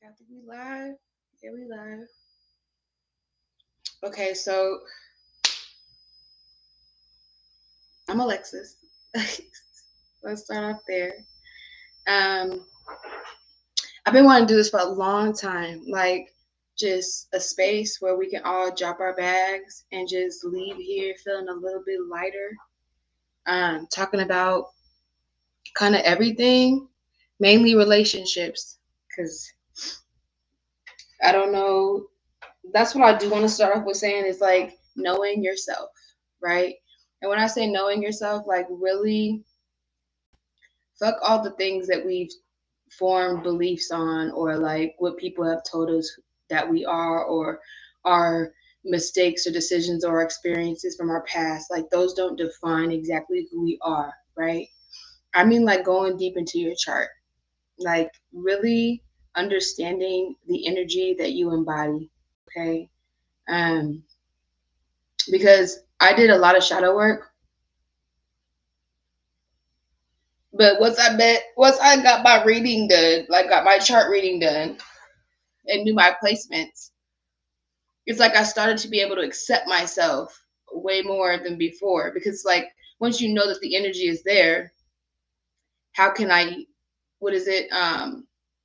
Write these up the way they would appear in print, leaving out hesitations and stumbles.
I think we live. Yeah, we live. Okay, so I'm Alexis. Let's start off there. Um, I've been wanting to do this for a long time, like just a space where we can all drop our bags and just leave here feeling a little bit lighter. Talking about kind of everything, mainly relationships, because I don't know. That's what I do want to start off with saying is like knowing yourself, right? And when I say knowing yourself, like really fuck all the things that we've formed beliefs on or like what people have told us that we are or our mistakes or decisions or experiences from our past. Like those don't define exactly who we are, right? I mean like going deep into your chart, like really understanding the energy that you embody, okay? Um because I did a lot of shadow work. But once I got my reading done, like got my chart reading done and knew my placements, it's like I started to be able to accept myself way more than before. Because like once you know that the energy is there, how can I what is it?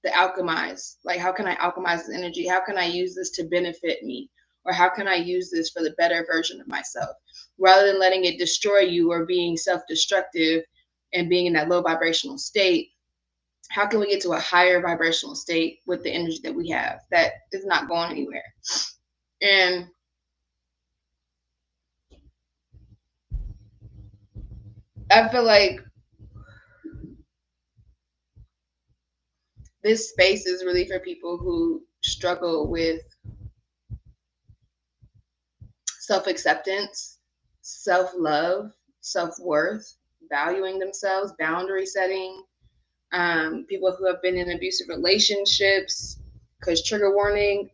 The alchemize. Like how can I alchemize this energy? How can I use this to benefit me? Or how can I use this for the better version of myself? Rather than letting it destroy you or being self destructive and being in that low vibrational state, how can we get to a higher vibrational state with the energy that we have that is not going anywhere? And I feel like this space is really for people who struggle with self acceptance, self love, self worth, valuing themselves, boundary setting, people who have been in abusive relationships. Because, trigger warning,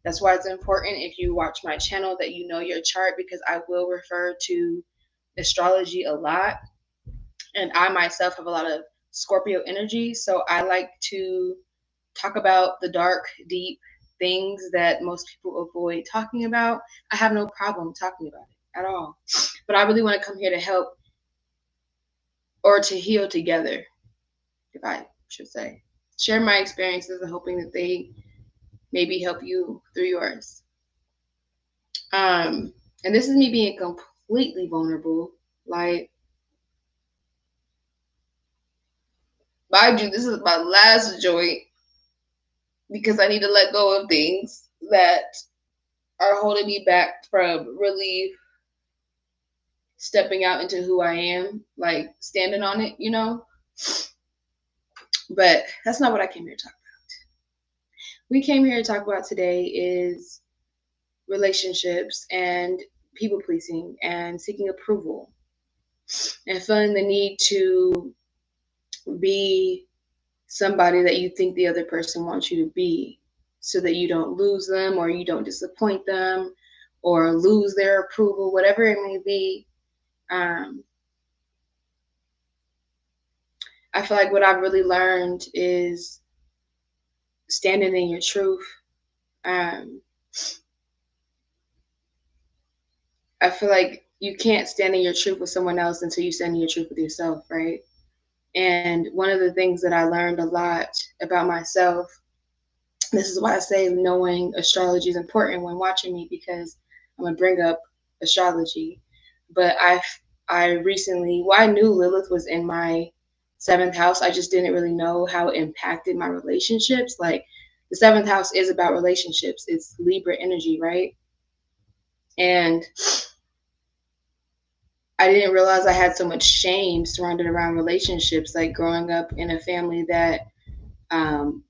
that's why it's important if you watch my channel that you know your chart because I will refer to astrology a lot. And I myself have a lot of Scorpio energy. So I like to talk about the dark, deep things that most people avoid talking about. I have no problem talking about it at all. But I really want to come here to help or to heal together, if I should say. Share my experiences and hoping that they maybe help you through yours. Um, and this is me being completely vulnerable. Like, mind you, this is my last joint because I need to let go of things that are holding me back from really stepping out into who I am, like standing on it, you know? But that's not what I came here to talk about. We came here to talk about today is relationships and people pleasing and seeking approval and feeling the need to be somebody that you think the other person wants you to be so that you don't lose them or you don't disappoint them or lose their approval, whatever it may be. Um, I feel like what I've really learned is standing in your truth. Um, I feel like you can't stand in your truth with someone else until you stand in your truth with yourself, right? And one of the things that I learned a lot about myself, this is why I say knowing astrology is important when watching me because I'm gonna bring up astrology. But I recently, well, I knew Lilith was in my seventh house. I just didn't really know how it impacted my relationships. Like the seventh house is about relationships. It's Libra energy, right? And I didn't realize I had so much shame surrounded around relationships, like growing up in a family that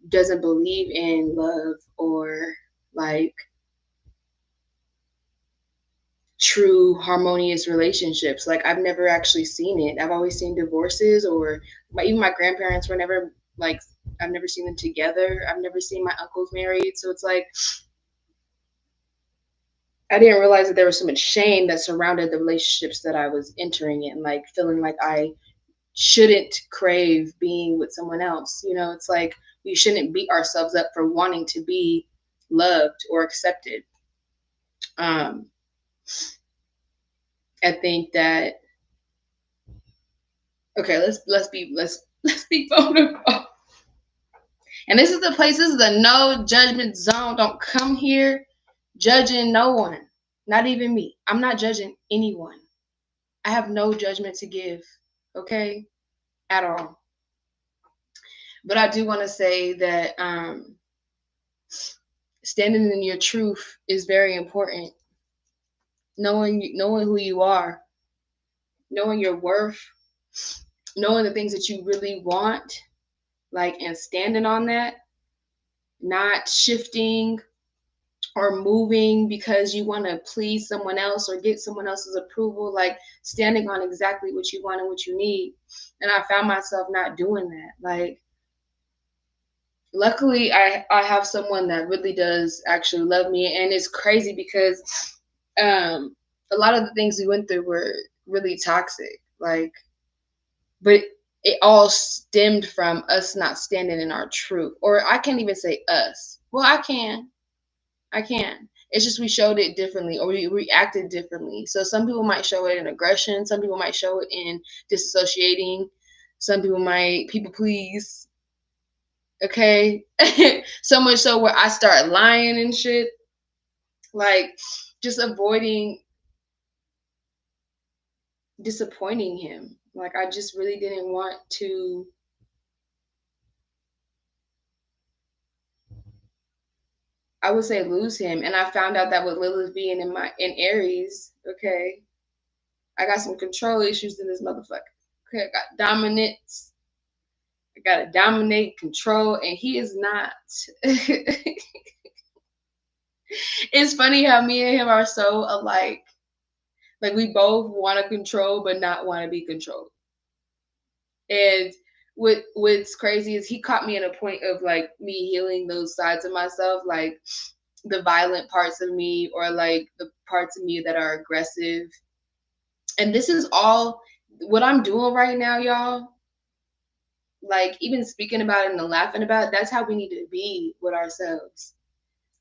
doesn't believe in love or like true harmonious relationships. Like I've never actually seen it. I've always seen divorces or even my grandparents were never like I've never seen them together. I've never seen my uncles married. So it's like I didn't realize that there was so much shame that surrounded the relationships that I was entering in, like feeling like I shouldn't crave being with someone else. You know, it's like we shouldn't beat ourselves up for wanting to be loved or accepted. Um, I think that okay, let's be vulnerable. And this is the place. This is the no judgment zone. Don't come here judging no one, not even me. I'm not judging anyone. I have no judgment to give. Okay, at all. But I do want to say that standing in your truth is very important. Knowing who you are, knowing your worth, knowing the things that you really want, like, and standing on that, not shifting or moving because you want to please someone else or get someone else's approval, like standing on exactly what you want and what you need. And I found myself not doing that. Like, luckily I have someone that really does actually love me, and it's crazy because a lot of the things we went through were really toxic, like, but it all stemmed from us not standing in our truth. Or I can't even say us. Well, I can. It's just we showed it differently, or we reacted differently. So some people might show it in aggression, some people might show it in disassociating, some people might people please. Okay. So much so where I start lying and shit, like just avoiding disappointing him. Like, I just really didn't want to, I would say, lose him. And I found out that with Lilith being in Aries, okay, I got some control issues in this motherfucker. Okay, I got dominance. I gotta dominate, control, and he is not. It's funny how me and him are so alike. Like, we both want to control but not want to be controlled. And what's crazy is he caught me at a point of like me healing those sides of myself, like the violent parts of me, or like the parts of me that are aggressive. And this is all what I'm doing right now, y'all. Like, even speaking about it and laughing about it, that's how we need to be with ourselves.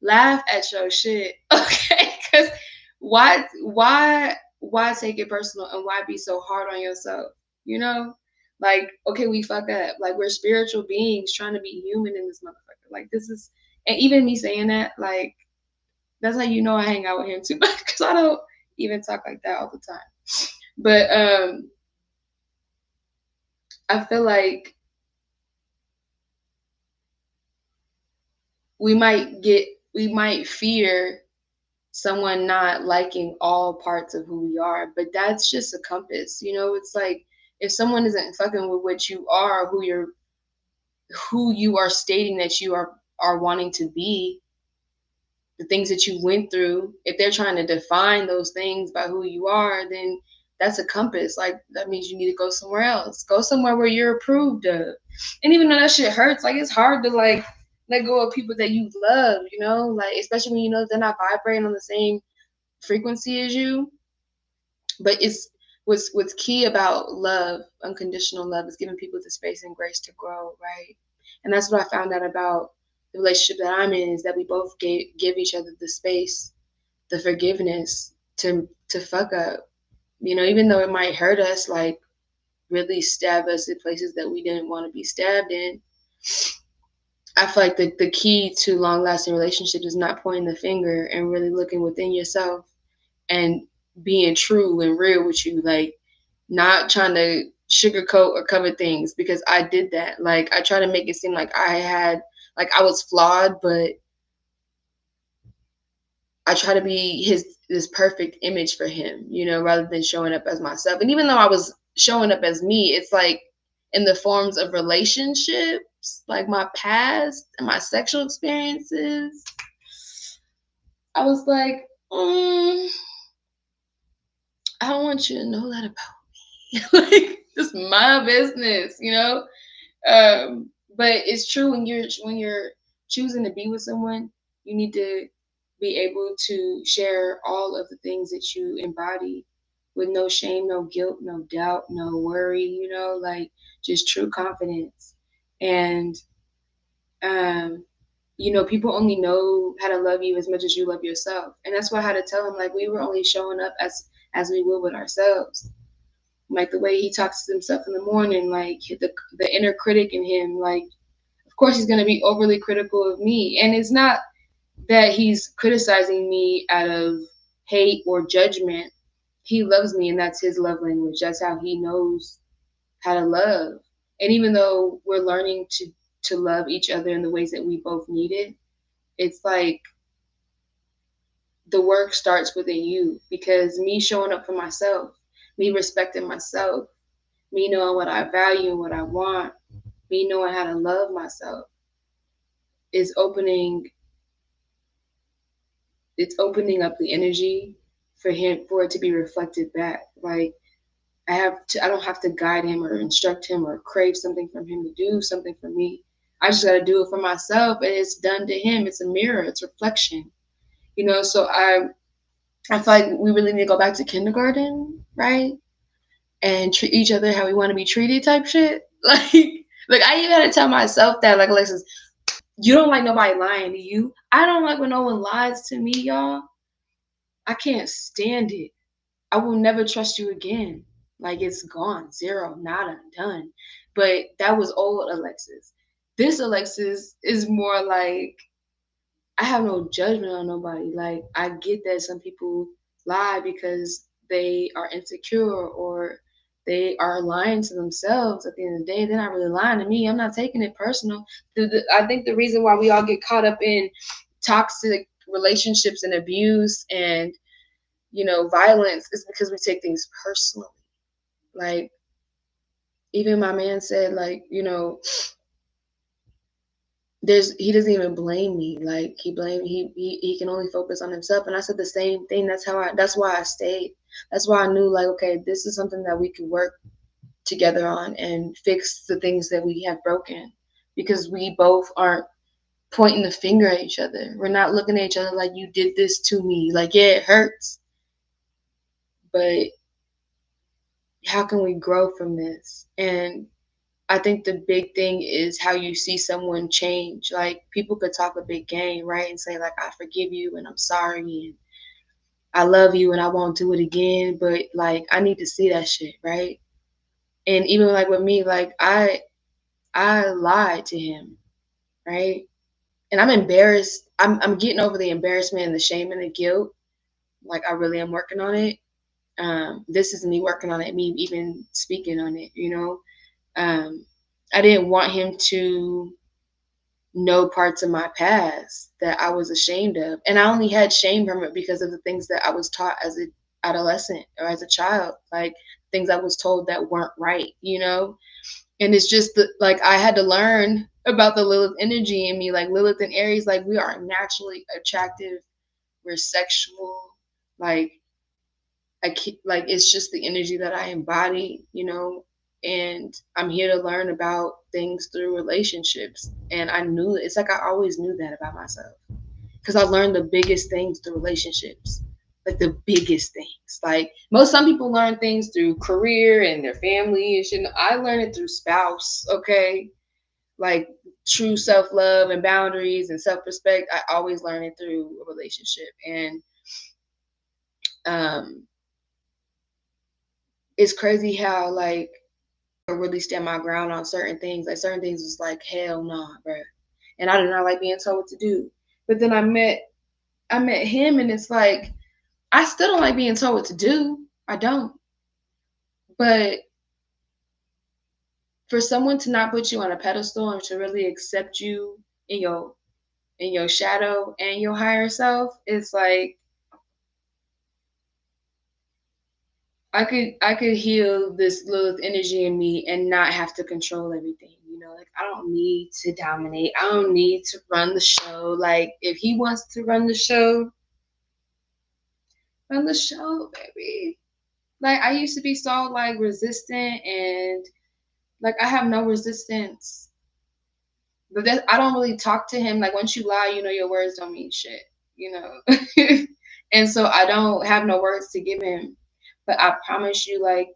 Laugh at your shit, okay? Because why take it personal, and why be so hard on yourself? You know, like, okay, we fuck up. Like, we're spiritual beings trying to be human in this motherfucker. Like, this is, and even me saying that, like, that's how you know I hang out with him too much, because I don't even talk like that all the time. But I feel like we might fear someone not liking all parts of who we are, but that's just a compass. You know, it's like if someone isn't fucking with what you are, who you are stating that you are wanting to be, the things that you went through, if they're trying to define those things by who you are, then that's a compass. Like, that means you need to go somewhere else. Go somewhere where you're approved of. And even though that shit hurts, like, it's hard to like let go of people that you love, you know, like, especially when you know they're not vibrating on the same frequency as you. But it's what's key about love, unconditional love, is giving people the space and grace to grow, right? And that's what I found out about the relationship that I'm in, is that we both give each other the space, the forgiveness to fuck up. You know, even though it might hurt us, like really stab us in places that we didn't want to be stabbed in. I feel like the key to long lasting relationships is not pointing the finger and really looking within yourself and being true and real with you, like not trying to sugarcoat or cover things, because I did that. Like, I try to make it seem like I was flawed, but I try to be this perfect image for him, you know, rather than showing up as myself. And even though I was showing up as me, it's like in the forms of relationships, like my past and my sexual experiences, I was like, I don't want you to know that about me. Like, it's my business, you know? But it's true, when you're choosing to be with someone, you need to be able to share all of the things that you embody with no shame, no guilt, no doubt, no worry, like just true confidence. And um, people only know how to love you as much as you love yourself. And that's why I had to tell him, like, we were only showing up as we will with ourselves. Like the way he talks to himself in the morning, like the inner critic in him, like of course he's gonna be overly critical of me. And it's not that he's criticizing me out of hate or judgment. He loves me, and that's his love language. That's how he knows how to love. And even though we're learning to love each other in the ways that we both need it, it's like the work starts within you, because me showing up for myself, me respecting myself, me knowing what I value and what I want, me knowing how to love myself is opening up the energy for it to be reflected back. Like I don't have to guide him or instruct him or crave something from him to do something for me. I just got to do it for myself, and it's done to him. It's a mirror, it's reflection. So I feel like we really need to go back to kindergarten, right? And treat each other how we want to be treated type shit. Like I even had to tell myself that, like, Alexis, you don't like nobody lying to you. I don't like when no one lies to me, y'all. I can't stand it. I will never trust you again. Like, it's gone. Zero. Nada. Done. But that was old Alexis. This Alexis is more like, I have no judgment on nobody. Like, I get that some people lie because they are insecure or they are lying to themselves. At the end of the day, they're not really lying to me. I'm not taking it personal. I think the reason why we all get caught up in toxic relationships and abuse and violence is because we take things personally. Like, even my man said, like, he doesn't even blame me. Like, he can only focus on himself. And I said the same thing. That's why I stayed. That's why I knew, like, okay, this is something that we could work together on and fix the things that we have broken, because we both aren't pointing the finger at each other. We're not looking at each other like, you did this to me. Like, yeah, it hurts, but how can we grow from this? And I think the big thing is how you see someone change. Like, people could talk a big game, right? And say, like, I forgive you and I'm sorry and I love you and I won't do it again. But, like, I need to see that shit, right? And even like with me, like, I lied to him, right? And I'm embarrassed. I'm getting over the embarrassment and the shame and the guilt. Like, I really am working on it. This is me working on it, me even speaking on it, I didn't want him to know parts of my past that I was ashamed of. And I only had shame from it because of the things that I was taught as an adolescent or as a child, like things I was told that weren't right. And it's just like I had to learn about the Lilith energy in me. Like, Lilith and Aries, like, we are naturally attractive. We're sexual. Like, like, it's just the energy that I embody. And I'm here to learn about things through relationships. And I knew it's like I always knew that about myself, because I learned the biggest things through relationships, like the biggest things. Like, some people learn things through career and their family and shit. I learned it through spouse, okay? Like, true self-love and boundaries and self-respect. I always learn it through a relationship. And um it's crazy how, like, I really stand my ground on certain things. Like, certain things was like, hell nah, bro. And I did not like being told what to do. But then I met him, and it's like, I still don't like being told what to do. I don't. But for someone to not put you on a pedestal and to really accept you in your shadow and your higher self, it's like, I could heal this Lilith energy in me and not have to control everything. Like, I don't need to dominate. I don't need to run the show. Like, if he wants to run the show, baby. Like, I used to be so, like, resistant, and like, I have no resistance. But I don't really talk to him. Like, once you lie, your words don't mean shit. And so I don't have no words to give him. But I promise you, like,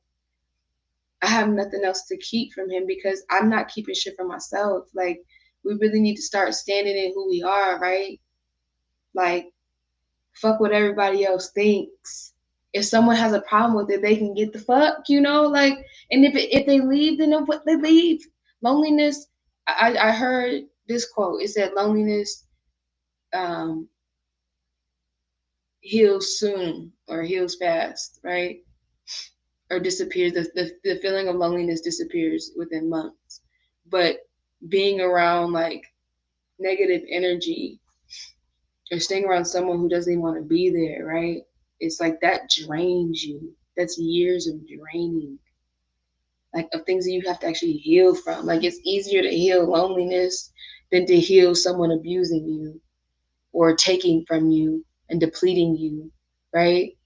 I have nothing else to keep from him because I'm not keeping shit for myself. Like, we really need to start standing in who we are, right? Like, fuck what everybody else thinks. If someone has a problem with it, they can get the fuck, you know, like. And if they leave, then they leave. Loneliness. I heard this quote. It said loneliness um, heals soon or heals fast, right? Or disappears. The feeling of loneliness disappears within months. But being around like negative energy or staying around someone who doesn't even want to be there, right? It's like that drains you. That's years of draining, like of things that you have to actually heal from. Like it's easier to heal loneliness than to heal someone abusing you or taking from you and depleting you, right?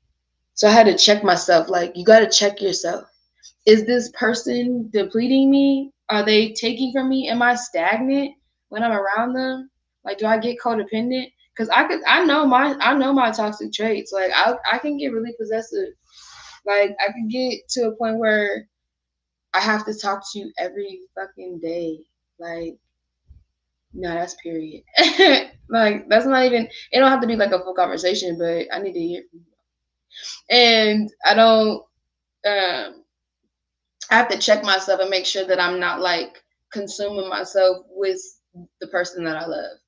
So I had to check myself. Like, you got to check yourself. Is this person depleting me? Are they taking from me? Am I stagnant when I'm around them? Like, do I get codependent? Because I know my toxic traits. Like, I can get really possessive. Like, I can get to a point where I have to talk to you every fucking day. Like, no, that's period. Like, that's not even. It don't have to be like a full conversation, but I need to hear from you. And I don't. I have to check myself and make sure that I'm not like consuming myself with the person that I love,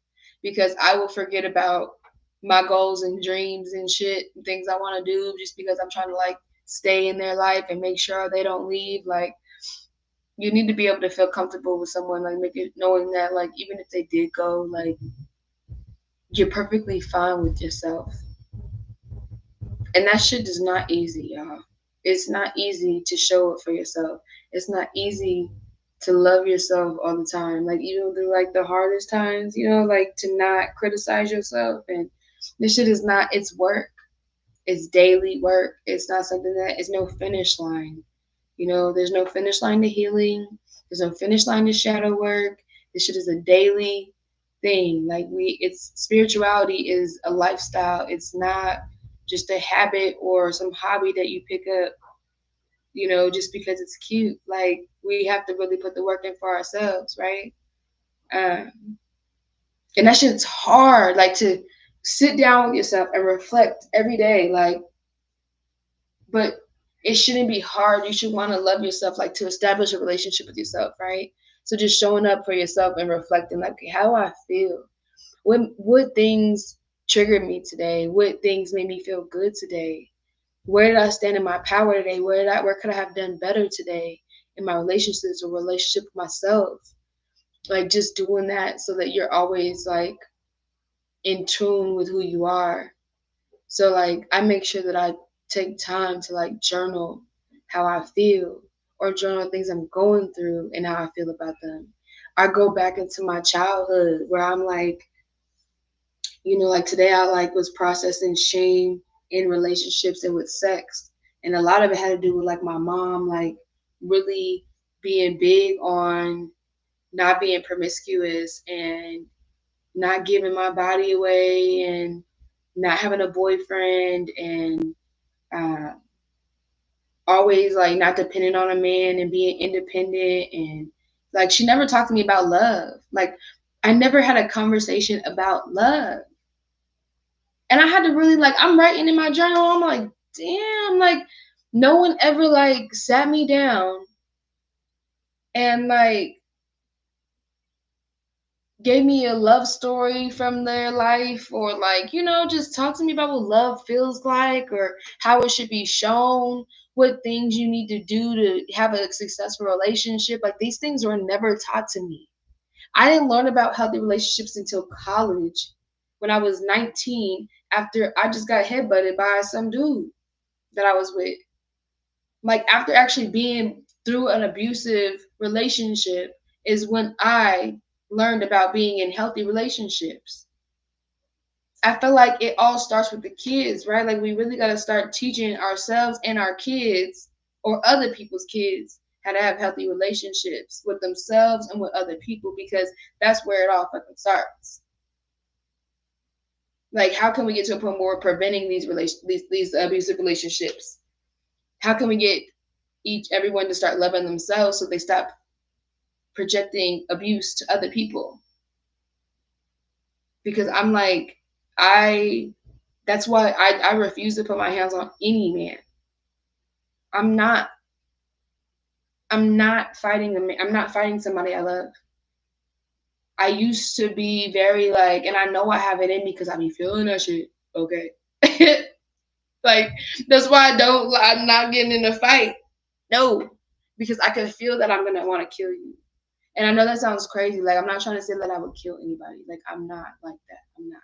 because I will forget about my goals and dreams and shit and things I want to do just because I'm trying to like stay in their life and make sure they don't leave. Like, you need to be able to feel comfortable with someone, like make it knowing that like even if they did go, like you're perfectly fine with yourself. And that shit is not easy, y'all. It's not easy to show it for yourself. It's not easy to love yourself all the time. Like even through like the hardest times, you know, like to not criticize yourself. And this shit is not, it's work. It's daily work. It's not something that is no finish line. You know, there's no finish line to healing. There's no finish line to shadow work. This shit is a daily thing. Like it's spirituality is a lifestyle. It's not just a habit or some hobby that you pick up, you know, just because it's cute. Like we have to really put the work in for ourselves, right? Um, and that shit's hard. Like to sit down with yourself and reflect every day. Like, but it shouldn't be hard. You should want to love yourself, like to establish a relationship with yourself, right? So just showing up for yourself and reflecting, like, okay, how do I feel? What things triggered me today? What things made me feel good today? Where did I stand in my power today? Where could I have done better today in my relationships or relationship with myself? Like just doing that so that you're always like in tune with who you are. So like I make sure that I take time to like journal how I feel or journal things I'm going through and how I feel about them. I go back into my childhood where I'm like, you know, like today I like was processing shame in relationships and with sex. And a lot of it had to do with like my mom like really being big on not being promiscuous and not giving my body away and not having a boyfriend and uh, always like not dependent on a man and being independent. And like she never talked to me about love. Like I never had a conversation about love. And I had to really like, I'm writing in my journal, I'm like, damn, like no one ever like sat me down and like gave me a love story from their life or like, you know, just talk to me about what love feels like or how it should be shown, what things you need to do to have a successful relationship. Like these things were never taught to me. I didn't learn about healthy relationships until college when I was 19 after I just got headbutted by some dude that I was with. Like after actually being through an abusive relationship is when I learned about being in healthy relationships. I feel like it all starts with the kids, right? Like we really got to start teaching ourselves and our kids or other people's kids how to have healthy relationships with themselves and with other people because that's where it all fucking starts. Like how can we get to a point where we're preventing these abusive relationships? How can we get everyone to start loving themselves so they stop projecting abuse to other people? Because I'm like, that's why I refuse to put my hands on any man. I'm not fighting a man. I'm not fighting somebody I love. I used to be very like, and I know I have it in me because I be feeling that shit. Okay. Like, that's why I'm not getting in a fight. No. Because I can feel that I'm going to want to kill you. And I know that sounds crazy. Like, I'm not trying to say that I would kill anybody. Like, I'm not like that. I'm not.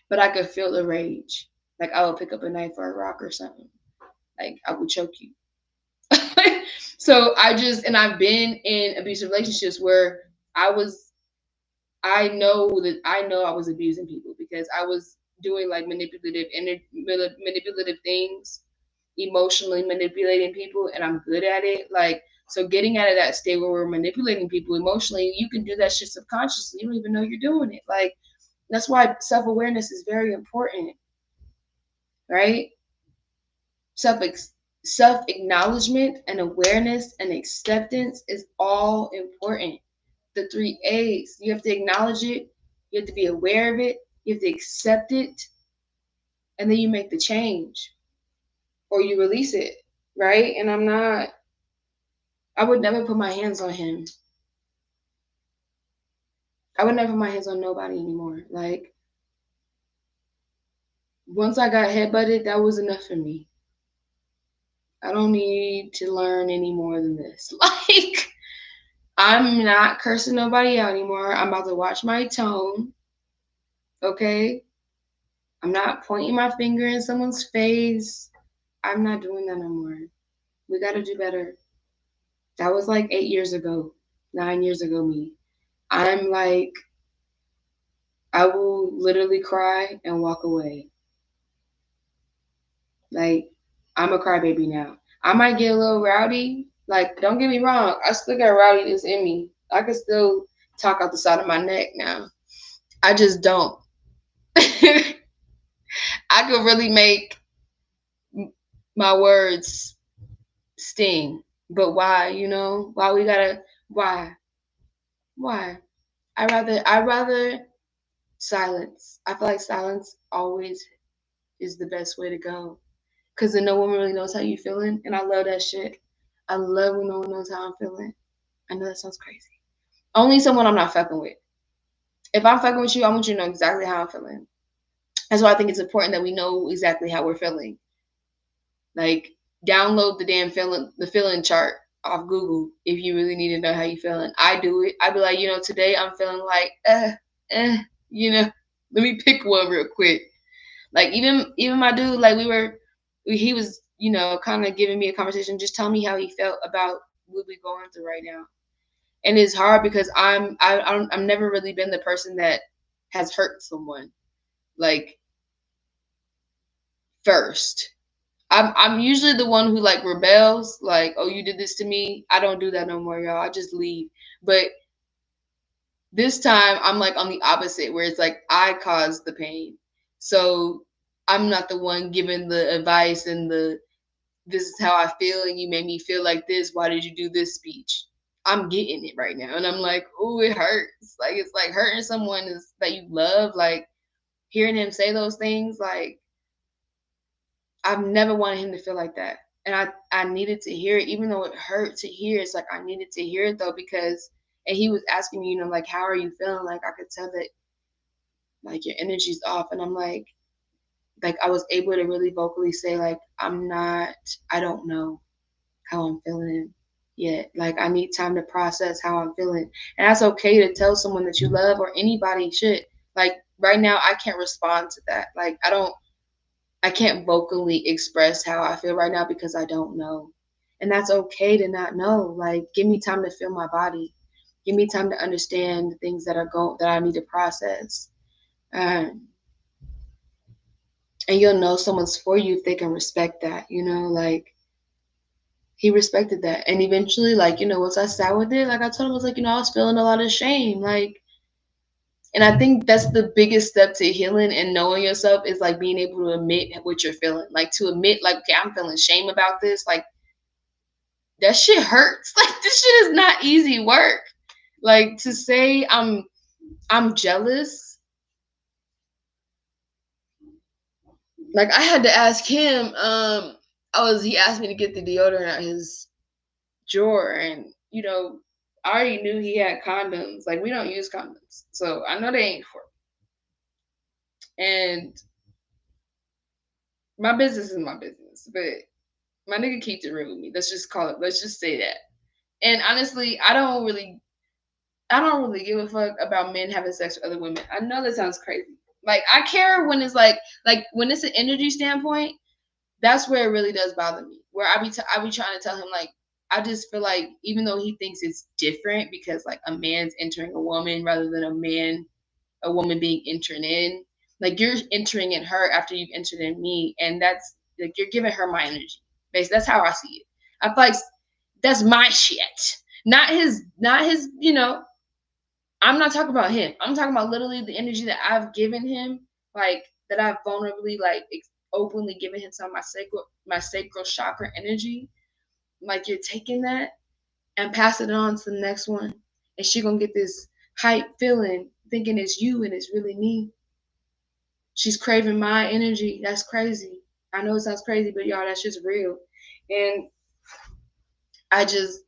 But I could feel the rage. Like, I would pick up a knife or a rock or something. Like, I would choke you. So and I've been in abusive relationships where I know I was abusing people because I was doing like manipulative things, emotionally manipulating people, and I'm good at it. Like, so getting out of that state where we're manipulating people emotionally, you can do that shit subconsciously. You don't even know you're doing it. Like, that's why self-awareness is very important, right? Self self acknowledgement and awareness and acceptance is all important. The 3 A's. You have to acknowledge it, you have to be aware of it, you have to accept it, and then you make the change or you release it, right? And I would never put my hands on him. I would never put my hands on nobody anymore. Like, once I got headbutted, that was enough for me. I don't need to learn any more than this. Like, I'm not cursing nobody out anymore. I'm about to watch my tone. Okay? I'm not pointing my finger in someone's face. I'm not doing that no more. We got to do better. That was like 8 years ago, 9 years ago, me. I'm like, I will literally cry and walk away. Like, I'm a crybaby now. I might get a little rowdy. Like, don't get me wrong. I still got rowdiness in me. I can still talk out the side of my neck now. I just don't. I could really make my words sting. But why, Why we gotta why? Why? I rather silence. I feel like silence always is the best way to go. Cause then no one really knows how you feeling. And I love that shit. I love when no one knows how I'm feeling. I know that sounds crazy. Only someone I'm not fucking with. If I'm fucking with you, I want you to know exactly how I'm feeling. That's why I think it's important that we know exactly how we're feeling. Like, download the feeling chart off Google if you really need to know how you feeling. I do it. I be like, today I'm feeling like, let me pick one real quick. Like, even my dude, like he was, kind of giving me a conversation, just telling me how he felt about what we going through right now. And it's hard because I've never really been the person that has hurt someone, like, first. I'm usually the one who like rebels, like, oh, you did this to me. I don't do that no more, y'all. I just leave. But this time I'm like on the opposite, where it's like I caused the pain. So I'm not the one giving the advice and this is how I feel and you made me feel like this. Why did you do this speech? I'm getting it right now. And I'm like, oh, it hurts. Like, it's like hurting someone that you love, like hearing him say those things, like, I've never wanted him to feel like that. And I needed to hear it, even though it hurt to hear. It's like, I needed to hear it though, because, and he was asking me, like, how are you feeling? Like, I could tell that, like, your energy's off. And I'm like, I was able to really vocally say, like, I don't know how I'm feeling yet. Like, I need time to process how I'm feeling. And that's okay to tell someone that you love, or anybody should. Like, right now, I can't respond to that. Like, I can't vocally express how I feel right now because I don't know. And that's okay to not know. Like, give me time to feel my body. Give me time to understand the things that I need to process. And you'll know someone's for you if they can respect that, like, he respected that. And eventually, like, once I sat with it, like I told him, I was like, I was feeling a lot of shame. Like, And I think that's the biggest step to healing and knowing yourself is like being able to admit what you're feeling. Like to admit, like, okay, I'm feeling shame about this. Like that shit hurts. Like this shit is not easy work. Like to say I'm jealous. Like I had to ask him, he asked me to get the deodorant out his drawer, and I already knew he had condoms. Like we don't use condoms. So I know they ain't for me. And my business is my business. But my nigga keeps it real with me. Let's just say that. And honestly, I don't really give a fuck about men having sex with other women. I know that sounds crazy. Like I care when it's like when it's an energy standpoint, that's where it really does bother me. Where I be trying to tell him like I just feel like even though he thinks it's different because like a man's entering a woman rather than a woman being entered in, like you're entering in her after you've entered in me, and that's like you're giving her my energy. Basically, that's how I see it. I feel like that's my shit, not his. I'm not talking about him. I'm talking about literally the energy that I've given him, like that I've vulnerably, like openly given him some of my sacral chakra energy. Like you're taking that and passing it on to the next one, and she gonna get this hype feeling, thinking it's you and it's really me. She's craving my energy. That's crazy. I know it sounds crazy, but y'all, that's just real. And I just,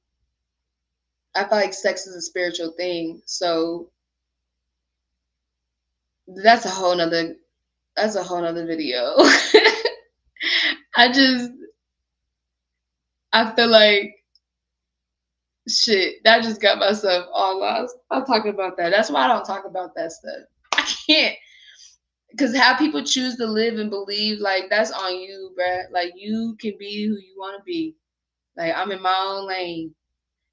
I feel like sex is a spiritual thing. So that's a whole nother, that's a whole nother video. I just, I feel like shit. That just got myself all lost. I'm talking about that. That's why I don't talk about that stuff. I can't. Because how people choose to live and believe, like, that's on you, bruh. Like, you can be who you want to be. Like, I'm in my own lane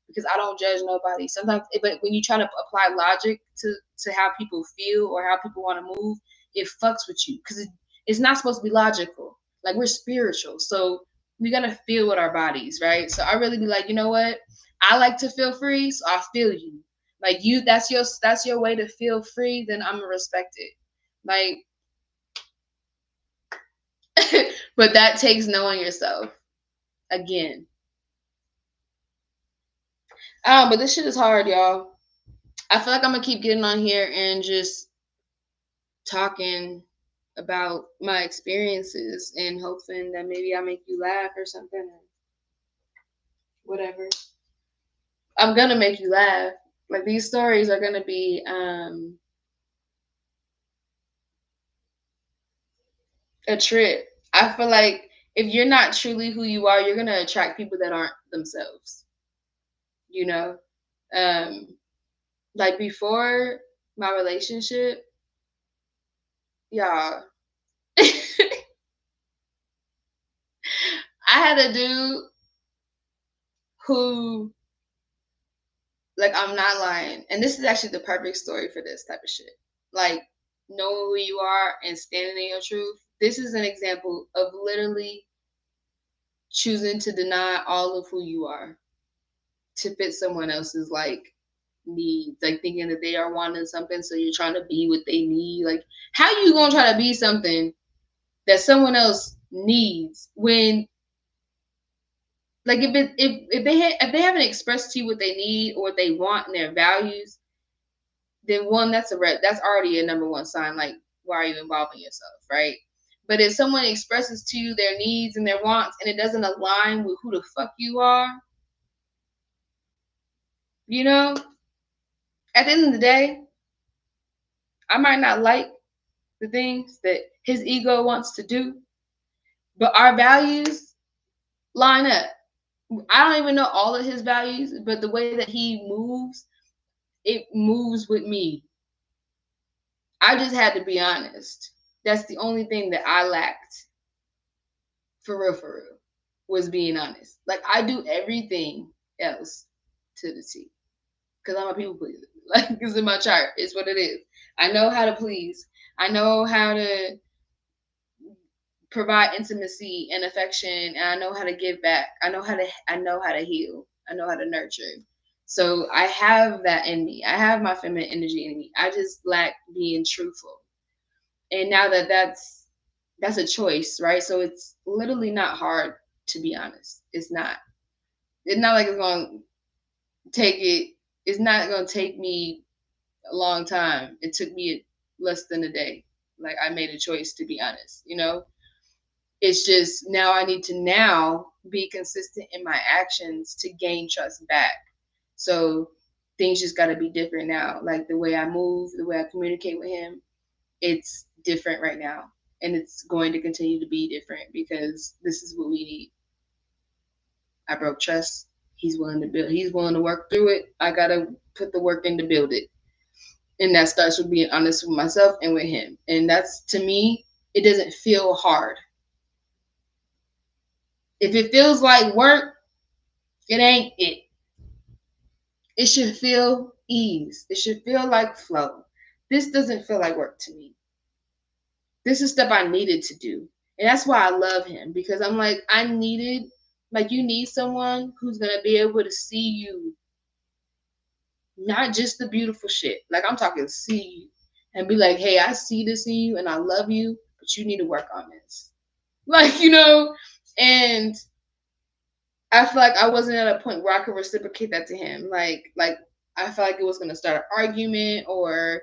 because I don't judge nobody. Sometimes, but when you try to apply logic to how people feel or how people want to move, it fucks with you because it's not supposed to be logical. Like, we're spiritual. So we got to feel with our bodies, right? So I really be like, you know what? I like to feel free, so I feel you. Like that's your way to feel free, then I'm gonna respect it. Like but that takes knowing yourself again. But this shit is hard, y'all. I feel like I'm gonna keep getting on here and just talking about my experiences and hoping that maybe I make you laugh or something or whatever. I'm gonna make you laugh. Like these stories are gonna be a trip. I feel like if you're not truly who you are, you're gonna attract people that aren't themselves. You know? Um like before my relationship, y'all. I had a dude who, like, I'm not lying, and this is actually the perfect story for this type of shit. Like, knowing who you are and standing in your truth. This is an example of literally choosing to deny all of who you are to fit someone else's like needs, like thinking that they are wanting something, so you're trying to be what they need. Like, how you gonna try to be something that someone else needs when, like, if they haven't expressed to you what they need or what they want and their values, then one, that's already a number one sign. Like, why are you involving yourself, right? But if someone expresses to you their needs and their wants and it doesn't align with who the fuck you are, you know, at the end of the day, I might not like the things that his ego wants to do, but our values line up. I don't even know all of his values, but the way that he moves, it moves with me. I just had to be honest. That's the only thing that I lacked. For real, was being honest. Like I do everything else to the T. Because I'm a people pleaser. Like it's in my chart. It's what it is. I know how to please. I know how to provide intimacy and affection, and I know how to give back. I know how to heal. I know how to nurture. So I have that in me. I have my feminine energy in me. I just lack being truthful. And now that that's a choice, right? So it's literally not hard to be honest. It's not. It's not like it's gonna take it. It's not gonna take me a long time. It took me less than a day. Like I made a choice to be honest. It's just now I need to now be consistent in my actions to gain trust back. So things just got to be different now. Like the way I move, the way I communicate with him, it's different right now. And it's going to continue to be different because this is what we need. I broke trust. He's willing to build. He's willing to work through it. I got to put the work in to build it. And that starts with being honest with myself and with him. And that's, to me, it doesn't feel hard. If it feels like work, it ain't it. It should feel ease. It should feel like flow. This doesn't feel like work to me. This is stuff I needed to do. And that's why I love him, because I'm like, you need someone who's going to be able to see you, not just the beautiful shit. Like, I'm talking see you and be like, hey, I see this in you and I love you, but you need to work on this. And I feel like I wasn't at a point where I could reciprocate that to him. Like I felt like it was going to start an argument, or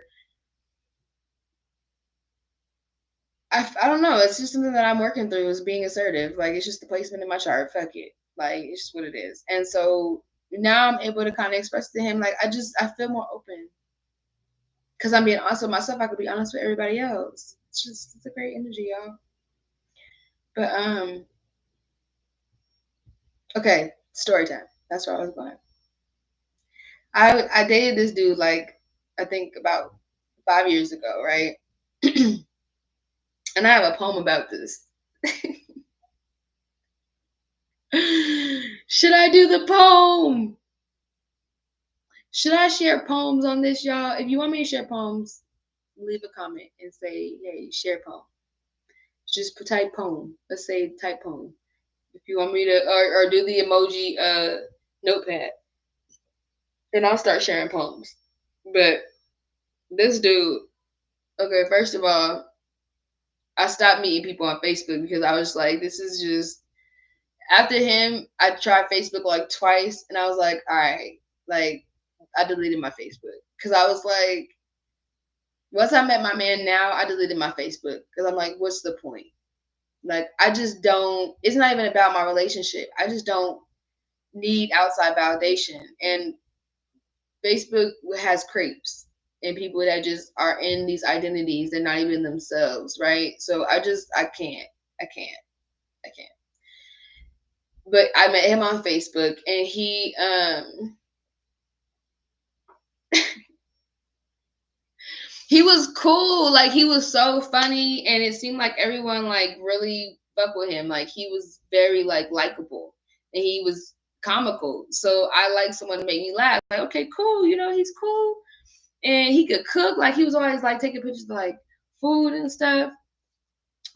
I don't know. It's just something that I'm working through, is being assertive. Like, it's just the placement in my chart. Fuck it. Like, it's just what it is. And so now I'm able to kind of express to him, like, I feel more open. Because I'm being honest with myself. I could be honest with everybody else. It's a great energy, y'all. But, okay, story time. That's where I was going. I dated this dude, like, I think about 5 years ago, right? And I have a poem about this. Should I do the poem? Should I share poems on this, y'all? If you want me to share poems, leave a comment and say, hey, share poem. Just type poem. Let's say type poem. If you want me to, or do the emoji notepad, then I'll start sharing poems. But this dude, okay, first of all, I stopped meeting people on Facebook because I was like, this is just, after him, I tried Facebook like twice and I was like, all right, like, I deleted my Facebook because I was like, once I met my man now, I deleted my Facebook because I'm like, what's the point? Like, I just don't, it's not even about my relationship. I just don't need outside validation. And Facebook has creeps and people that just are in these identities. They're not even themselves, right? So I can't. I can't. I can't. But I met him on Facebook and he was cool. Like, he was so funny, and it seemed like everyone like really fuck with him. Like, he was very like likable, and he was comical. So I like someone to make me laugh. Like, okay, cool. He's cool, and he could cook. Like, he was always like taking pictures of like food and stuff.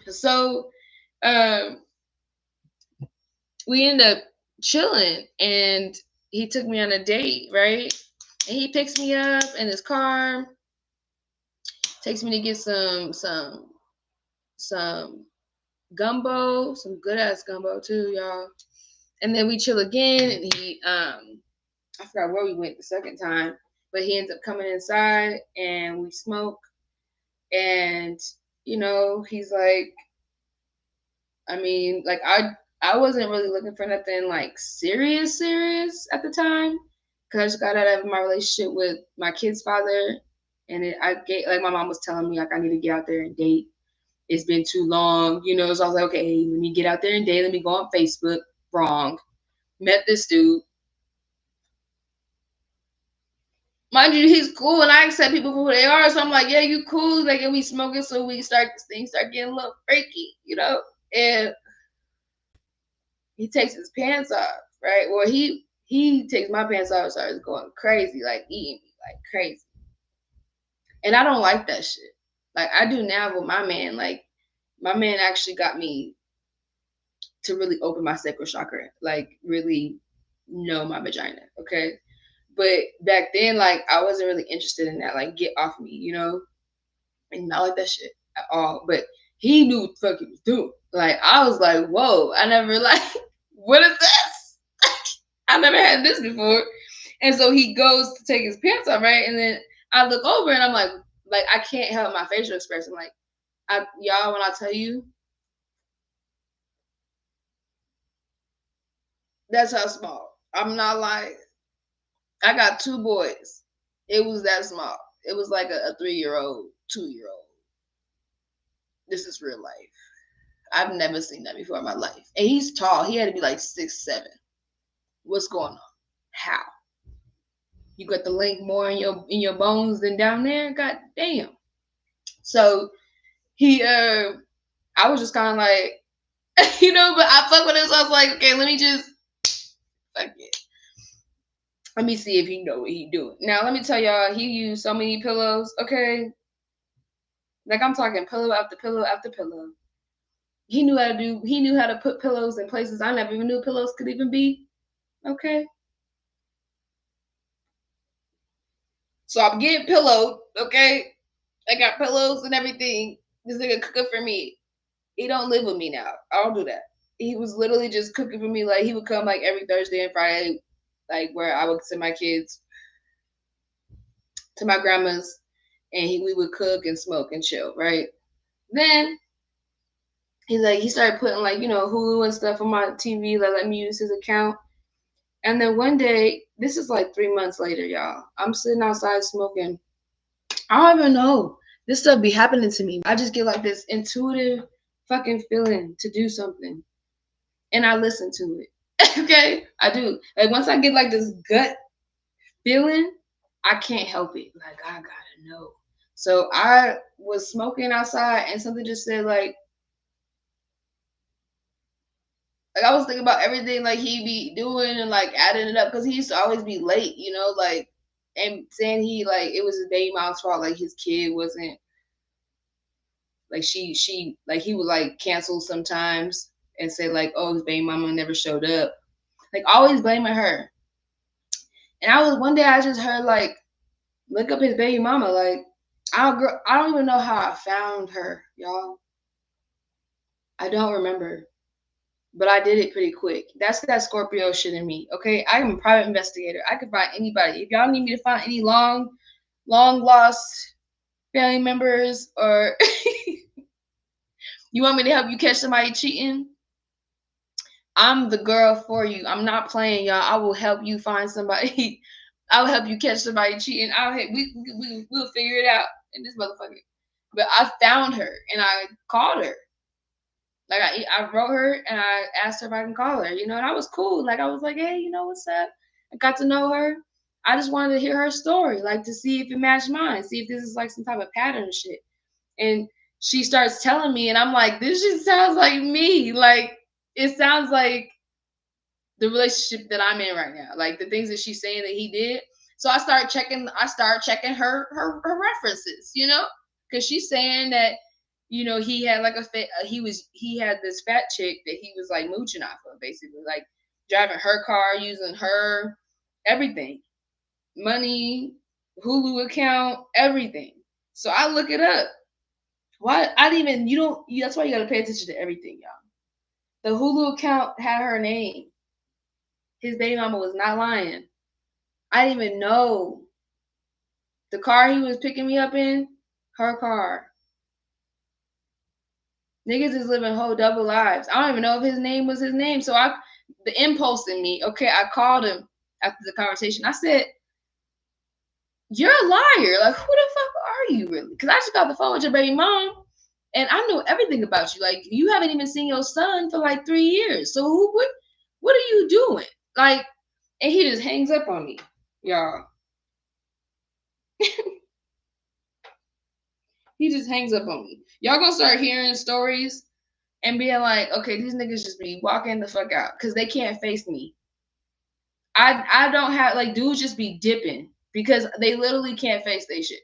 So we ended up chilling, and he took me on a date, right? And he picks me up in his car, takes me to get some gumbo, some good ass gumbo too, y'all. And then we chill again, and he I forgot where we went the second time, but he ends up coming inside and we smoke. And he's like, I mean, like, I wasn't really looking for nothing like serious at the time, because I just got out of my relationship with my kid's father, and like, my mom was telling me like I need to get out there and date. It's been too long, so I was like, okay, let me get out there and date. Let me go on Facebook. Wrong. Met this dude. Mind you, he's cool, and I accept people for who they are. So I'm like, yeah, you cool. Like, and we smoking, so things start getting a little freaky, And he takes his pants off, right? Well, he takes my pants off and starts going crazy, like eating me like crazy. And I don't like that shit. Like, I do now with my man. Like, my man actually got me to really open my sacral chakra, like really know my vagina, okay? But back then, like, I wasn't really interested in that. Like, get off me, you know? And not like that shit at all. But he knew what the fuck he was doing. Like, I was like, whoa, I never, like, what is this? I never had this before. And so he goes to take his pants off, right? And then I look over and I'm like, I can't help my facial expression. Like, y'all, when I tell you, that's how small. I'm not lying. I got 2 boys. It was that small. It was like a 3-year-old, 2-year-old. This is real life. I've never seen that before in my life. And he's tall. He had to be like 6'7". What's going on? How? You got the link more in your bones than down there? God damn. So he I was just kind of like, you know, but I fuck with him, so I was like, okay, let me just fuck it. Let me see if he know what he doing. Now let me tell y'all, he used so many pillows, okay? Like, I'm talking pillow after pillow after pillow. He knew how to put pillows in places I never even knew pillows could even be. Okay. So I'm getting pillowed, okay? I got pillows and everything. This nigga cooking for me. He don't live with me now. I don't do that. He was literally just cooking for me. Like, he would come like every Thursday and Friday, like, where I would send my kids to my grandma's, and we would cook and smoke and chill, right? Then he started putting, like, you know, Hulu and stuff on my TV, like, let me use his account. And then one day, this is like 3 months later, y'all. I'm sitting outside smoking. I don't even know. This stuff be happening to me. I just get like this intuitive fucking feeling to do something. And I listen to it. Okay? I do. Like, once I get like this gut feeling, I can't help it. Like, I gotta know. So I was smoking outside and something just said, like I was thinking about everything like he be doing and like adding it up, because he used to always be late, you know, like, and saying he, like, it was his baby mom's fault, like his kid wasn't, like, she like, he would like cancel sometimes and say like, oh, his baby mama never showed up, like always blaming her. And one day I just heard, like, look up his baby mama. Like, I don't even know how I found her, y'all. I don't remember. But I did it pretty quick. That's that Scorpio shit in me. Okay, I am a private investigator. I can find anybody. If y'all need me to find any long lost family members, or you want me to help you catch somebody cheating, I'm the girl for you. I'm not playing, y'all. I will help you find somebody. I will help you catch somebody cheating. We'll figure it out in this motherfucker. But I found her and I called her. Like, I wrote her and I asked her if I can call her, you know, and I was cool. Like, I was like, hey, you know, what's up? I got to know her. I just wanted to hear her story, like, to see if it matched mine, see if this is like some type of pattern shit. And she starts telling me, and I'm like, this just sounds like me. Like, it sounds like the relationship that I'm in right now, like the things that she's saying that he did. So I started checking her references, you know, because she's saying that, you know, he had like he had this fat chick that he was like mooching off of, basically, like driving her car, using her everything, money, Hulu account, everything. So I look it up. Why I didn't even, you don't, that's why you got to pay attention to everything, y'all. The Hulu account had her name. His baby mama was not lying. I didn't even know. The car he was picking me up in, her car. Niggas is living whole double lives. I don't even know if his name was his name. So the impulse in me, okay, I called him after the conversation. I said, you're a liar. Like, who the fuck are you really? Because I just got the phone with your baby mom and I know everything about you. Like, you haven't even seen your son for like 3 years. So what are you doing? Like, and he just hangs up on me, y'all. He just hangs up on me. Y'all gonna start hearing stories and being like, okay, these niggas just be walking the fuck out because they can't face me. I don't have, like, dudes just be dipping because they literally can't face their shit.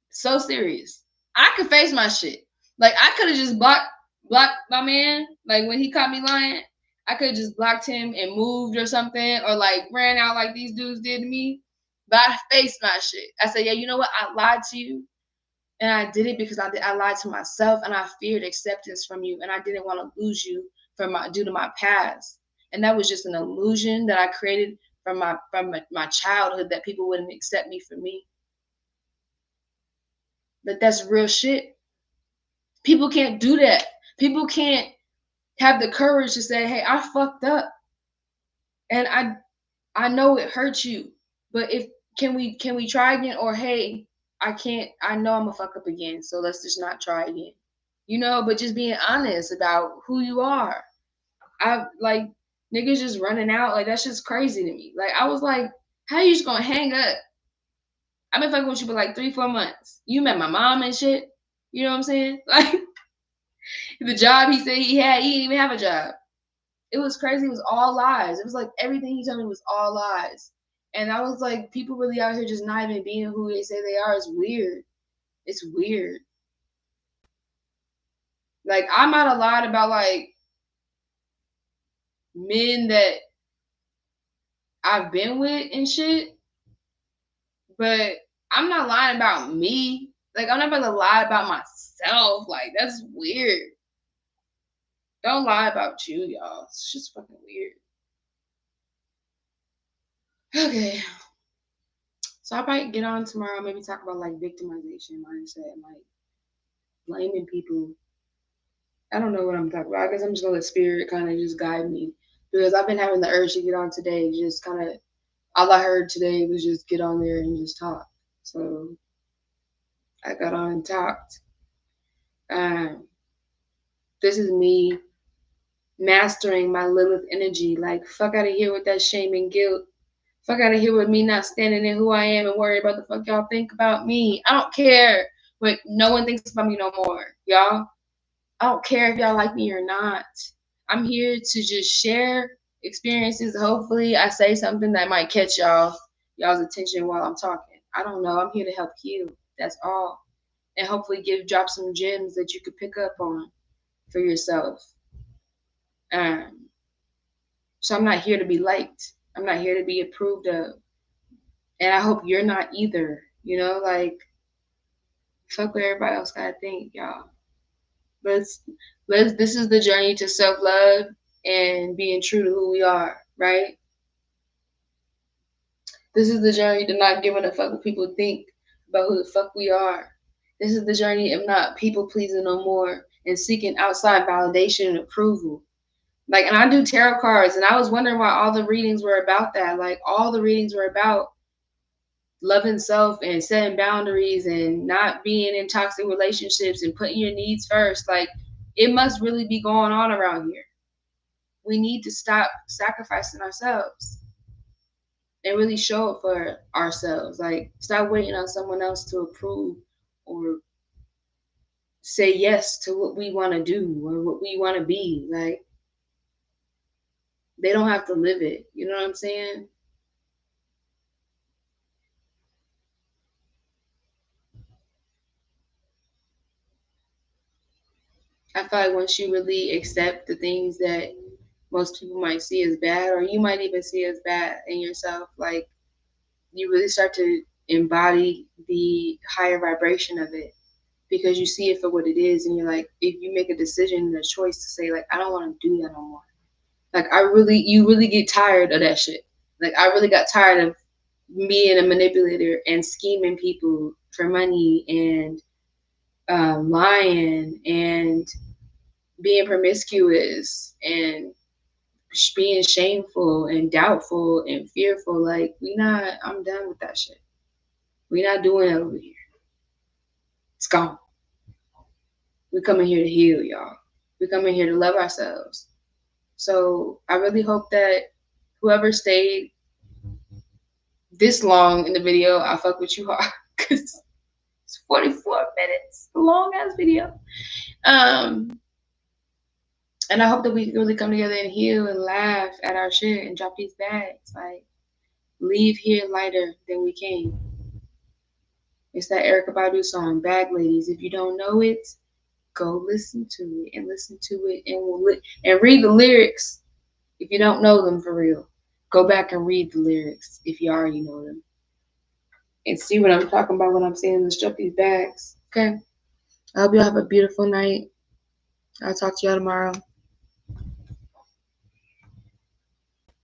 So serious. I could face my shit. Like, I could have just blocked my man. Like, when he caught me lying, I could have just blocked him and moved or something, or like ran out like these dudes did to me. But I faced my shit. I said, yeah, you know what? I lied to you. And I did it because I lied to myself, and I feared acceptance from you, and I didn't want to lose you due to my past. And that was just an illusion that I created from my childhood, that people wouldn't accept me for me. But that's real shit. People can't do that. People can't have the courage to say, "Hey, I fucked up, and I know it hurts you, but if can we try again?" Or, "Hey, I can't. I know I'm gonna fuck up again, so let's just not try again." But just being honest about who you are. I like niggas just running out, like that's just crazy to me. Like, I was like, how you just gonna hang up? I've been fucking with you for like 3-4 months. You met my mom and shit. You know what I'm saying? Like, the job he said he had, he didn't even have a job. It was crazy. It was all lies. It was like everything he told me was all lies. And I was like, people really out here just not even being who they say they are is weird. It's weird. Like, I might have lied about like men that I've been with and shit, but I'm not lying about me. Like, I'm not gonna lie about myself. Like, that's weird. Don't lie about you, y'all. It's just fucking weird. Okay. So I might get on tomorrow, maybe talk about like victimization mindset and like blaming people. I don't know what I'm talking about. I guess I'm just gonna let spirit kind of just guide me, because I've been having the urge to get on today. Just kind of all I heard today was just get on there and just talk. So I got on and talked. This is me mastering my Lilith energy. Like, fuck out of here with that shame and guilt. Fuck out of here with me not standing in who I am and worry about the fuck y'all think about me. I don't care what no one thinks about me no more, y'all. I don't care if y'all like me or not. I'm here to just share experiences. Hopefully I say something that might catch y'all's attention while I'm talking. I don't know. I'm here to help heal. That's all. And hopefully drop some gems that you could pick up on for yourself. So I'm not here to be liked. I'm not here to be approved of. And I hope you're not either. Like, fuck what everybody else gotta think, y'all. This is the journey to self-love and being true to who we are, right? This is the journey to not giving a fuck what people think about who the fuck we are. This is the journey of not people pleasing no more and seeking outside validation and approval. Like, and I do tarot cards, and I was wondering why all the readings were about that. Like, all the readings were about loving self and setting boundaries and not being in toxic relationships and putting your needs first. Like, it must really be going on around here. We need to stop sacrificing ourselves and really show up for ourselves. Like, stop waiting on someone else to approve or say yes to what we want to do or what we want to be. Like, they don't have to live it. You know what I'm saying? I feel like once you really accept the things that most people might see as bad, or you might even see as bad in yourself, like, you really start to embody the higher vibration of it, because you see it for what it is. And you're like, if you make a decision and a choice to say, like, I don't want to do that no more. Like, you really get tired of that shit. Like, I really got tired of being a manipulator and scheming people for money and lying and being promiscuous and being shameful and doubtful and fearful. Like, I'm done with that shit. We not doing it over here. It's gone. We coming here to heal, y'all. We coming here to love ourselves. So I really hope that whoever stayed this long in the video, I fuck with you hard, because it's 44 minutes, long ass video. And I hope that we can really come together and heal and laugh at our shit and drop these bags. Like, leave here lighter than we came. It's that Erykah Badu song, Bag Ladies. If you don't know it, go listen to it and read the lyrics. If you don't know them for real, go back and read the lyrics if you already know them. And see what I'm talking about when I'm saying let's jump these bags. Okay. I hope y'all have a beautiful night. I'll talk to y'all tomorrow.